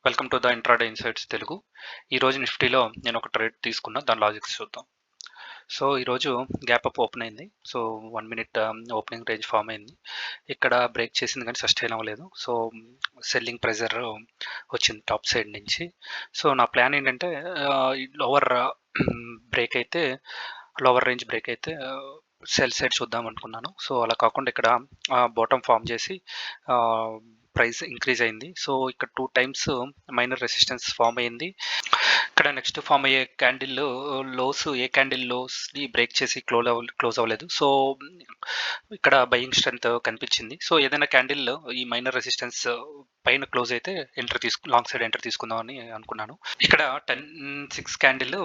Welcome to the intraday insights Telugu. ఈరోజు నిఫ్టీలో నేను ఒక ట్రేడ్ తీసుకున్నా, దాని లాజిక్స్ చూద్దాం. సో ఈరోజు గ్యాప్ అప్ ఓపెన్ అయింది. So 1 minute opening range form అయింది. ఇక్కడ బ్రేక్ చేసింది కానీ సస్టైన్ అవ్వలేదు. సో సెల్లింగ్ ప్రెజర్ వచ్చింది టాప్ సైడ్ నుంచి. సో నా ప్లాన్ ఏంటంటే లోవర్ బ్రేక్ అయితే లోవర్ రేంజ్ బ్రేక్ అయితే సెల్ సైడ్ చూద్దాం అనుకున్నాను. సో అలా కాకుండా ఇక్కడ బాటమ్ ఫామ్ చేసి ప్రైస్ ఇంక్రీజ్ అయింది. సో ఇక్కడ 2 టైమ్స్ మైనర్ రెసిస్టెన్స్ ఫామ్ అయింది. ఇక్కడ నెక్స్ట్ ఫామ్ అయ్యే క్యాండిల్ ఏ క్యాండిల్ లోస్ని బ్రేక్ చేసి క్లోజ్ అవ్వలేదు. సో ఇక్కడ బయింగ్ స్ట్రెంత్ కనిపించింది. సో ఏదైనా క్యాండిల్ ఈ మైనర్ రెసిస్టెన్స్ పైన క్లోజ్ అయితే లాంగ్ సైడ్ ఎంటర్ తీసుకుందామని అనుకున్నాను. ఇక్కడ 10-6 candle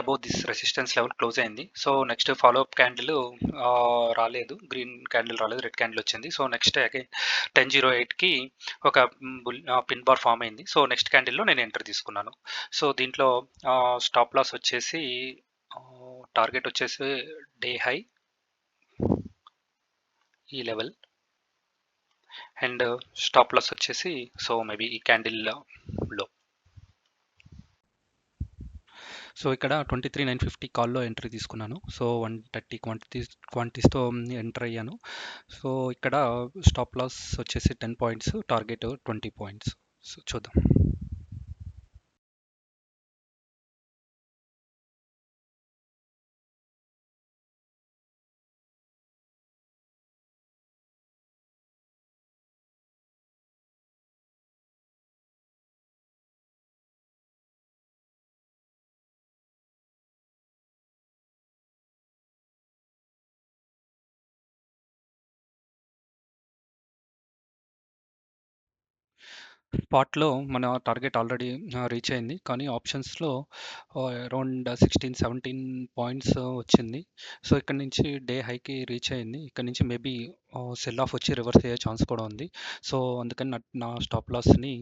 above this resistance level close అయింది. So next follow up candle రాలేదు, గ్రీన్ క్యాండిల్ రాలేదు, రెడ్ క్యాండిల్ వచ్చింది. సో నెక్స్ట్ అగైన్ 10:08కి ఒక పిన్ బార్ ఫామ్ అయింది. సో నెక్స్ట్ క్యాండిల్లో నేను ఎంటర్ తీసుకున్నాను. సో దీంట్లో స్టాప్ లాస్ వచ్చేసి టార్గెట్ వచ్చేసి డే హై ఈ లెవెల్ అండ్ స్టాప్ లాస్ వచ్చేసి సో మేబీ ఈ క్యాండిల్ లో. సో ఇక్కడ 23,950 కాల్లో ఎంట్రీ తీసుకున్నాను. సో 130 క్వాంటిటీస్తో ఎంటర్ అయ్యాను. సో ఇక్కడ స్టాప్ లాస్ వచ్చేసి 10 పాయింట్స్, టార్గెట్ 20 పాయింట్స్. సో చూద్దాం. స్పాట్లో మన టార్గెట్ ఆల్రెడీ రీచ్ అయింది, కానీ ఆప్షన్స్లో అరౌండ్ 16-17 పాయింట్స్ వచ్చింది. సో ఇక్కడ నుంచి డే హైకి రీచ్ అయింది. ఇక్కడ నుంచి మేబీ సెల్ ఆఫ్ వచ్చి రివర్స్ అయ్యే ఛాన్స్ కూడా ఉంది. సో అందుకని నా స్టాప్ లాస్ని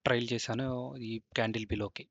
ట్రైల్ చేశాను ఈ క్యాండిల్ బిలోకి.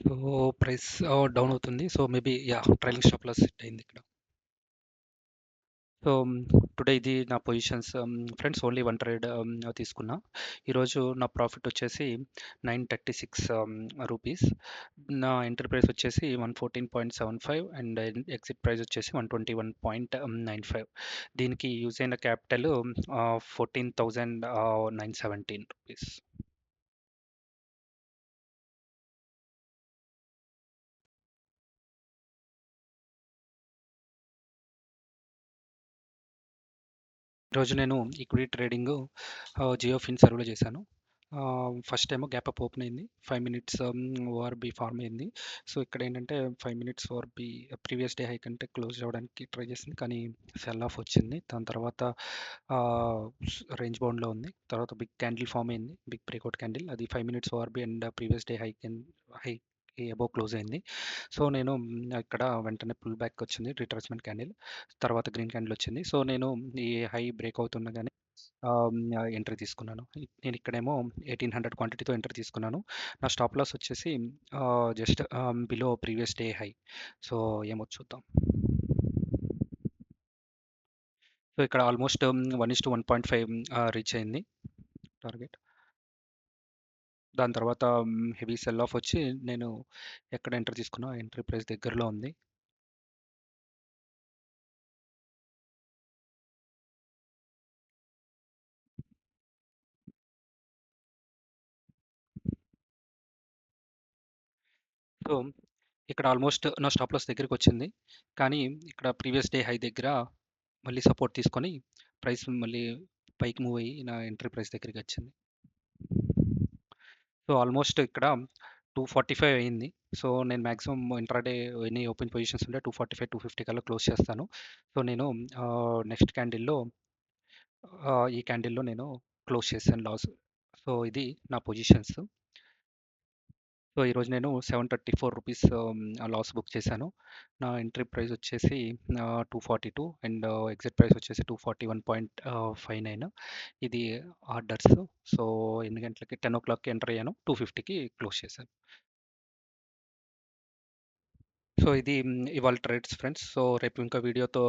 సో ప్రైస్ డౌన్ అవుతుంది. So maybe trailing stop loss set అయింది ఇక్కడ. సో టుడే ఇది నా పొజిషన్స్ ఫ్రెండ్స్. ఓన్లీ 1 ట్రేడ్ తీసుకున్నా. ఈరోజు నా ప్రాఫిట్ వచ్చేసి 936 రూపీస్. నా ఎంట్రీ ప్రైస్ వచ్చేసి 114.75 అండ్ ఎగ్జిట్ ప్రైస్ వచ్చేసి 121.95. దీనికి యూజ్ అయిన క్యాపిటల్ 14,917 రూపీస్. ఈరోజు నేను ఈక్విటీ ట్రేడింగ్ జియో ఫిన్సర్వ్లో చేశాను. ఫస్ట్ ఏమో గ్యాప్ అప్ ఓపెన్ అయింది, 5 మినిట్స్ ఓఆర్బి ఫార్మ్ అయింది. సో ఇక్కడ ఏంటంటే 5 minutes ORB previous day high కంటే క్లోజ్ అవ్వడానికి ట్రై చేసింది, కానీ సెల్ ఆఫ్ వచ్చింది. దాని తర్వాత రేంజ్ బౌండ్లో ఉంది. తర్వాత బిగ్ క్యాండిల్ ఫామ్ అయింది, బిగ్ బ్రేక్అవుట్ క్యాండిల్. అది 5 minutes ORB and previous day high above close అయింది. సో నేను ఇక్కడ వెంటనే పుల్ బ్యాక్ వచ్చింది, రిట్రేస్మెంట్ క్యాండిల్. తర్వాత గ్రీన్ క్యాండిల్ వచ్చింది. సో నేను ఈ హై బ్రేక్ అవుతుండగానే ఎంట్రీ తీసుకున్నాను. నేను ఇక్కడేమో 1800 క్వాంటిటీతో ఎంట్రీ తీసుకున్నాను. నా స్టాప్ లాస్ వచ్చేసి just below previous day high. So ఏమో చూద్దాం. సో ఇక్కడ ఆల్మోస్ట్ 1:1.5 రీచ్ అయింది టార్గెట్. దాని తర్వాత హెవీ సెల్ ఆఫ్ వచ్చి నేను ఎక్కడ ఎంట్రీ తీసుకున్నా ఎంట్రీ ప్రైస్ దగ్గరలో ఉంది. సో ఇక్కడ ఆల్మోస్ట్ నా స్టాప్ లాస్ దగ్గరికి వచ్చింది, కానీ ఇక్కడ ప్రీవియస్ డే హై దగ్గర మళ్ళీ సపోర్ట్ తీసుకొని ప్రైస్ మళ్ళీ పైకి మూవ్ అయ్యి నా ఎంట్రీ ప్రైస్ దగ్గరికి వచ్చింది. సో ఆల్మోస్ట్ ఇక్కడ 245 అయింది. సో నేను మ్యాక్సిమం ఇంట్రాడే ఎన్ని ఓపెన్ పొజిషన్స్ ఉంటే 245-250 కల్లా క్లోజ్ చేస్తాను. సో నేను నెక్స్ట్ క్యాండిల్లో ఈ క్యాండిల్లో నేను క్లోజ్ చేశాను లాస్. సో ఇది నా పొజిషన్స్. సో ఈరోజు నేను 734 రూపీస్ లాస్ బుక్ చేశాను. నా ఎంట్రీ ప్రైస్ వచ్చేసి 242 అండ్ ఎగ్జిట్ ప్రైస్ వచ్చేసి 241.59. ఇది ఆర్డర్స్. సో ఎన్ని గంటలకి 10 o'clockకి ఎంటర్ అయ్యాను, 250కి క్లోజ్ చేశాను. సో ఇది ఇవాళ ట్రేడ్స్ ఫ్రెండ్స్. సో రేపు ఇంకా వీడియోతో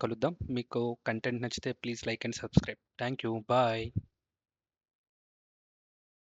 కలుద్దాం. మీకు కంటెంట్ నచ్చితే please like and subscribe. Thank you. Bye.